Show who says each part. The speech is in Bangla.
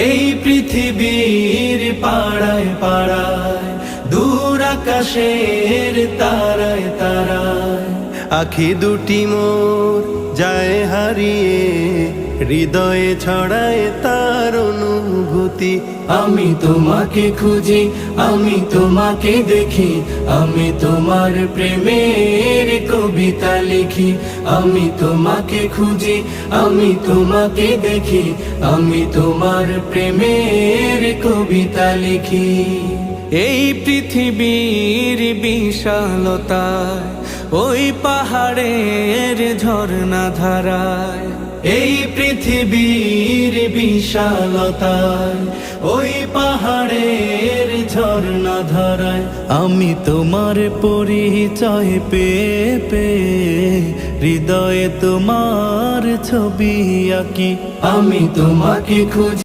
Speaker 1: এই পৃথিবীর পাড়ায় পাড়ায়, দূর আকাশের তারায় তারায়, আখি দুটি মোর যায় হারিয়ে, হৃদয়ে ছড়ায় তার অনুভূতি। আমি তোমাকে খুঁজি, আমি তোমাকে দেখি, আমি তোমার প্রেমের কবিতা লিখি। আমি তোমাকে খুঁজি, আমি তোমাকে দেখি, আমি তোমার প্রেমের কবিতা লিখি। এই পৃথিবীর বিশালতায়, ওই পাহাড়ের ঝর্ণা ধারায়, এই পৃথিবীর বিশালতায়, ওই পাহাড়ের ঝর্ণা ধারায়, আমি তোমার পরিচয় পেয়ে পেয়ে, হৃদয়ে তোমার ছবি আঁকি। আমি তোমাকে খুঁজি।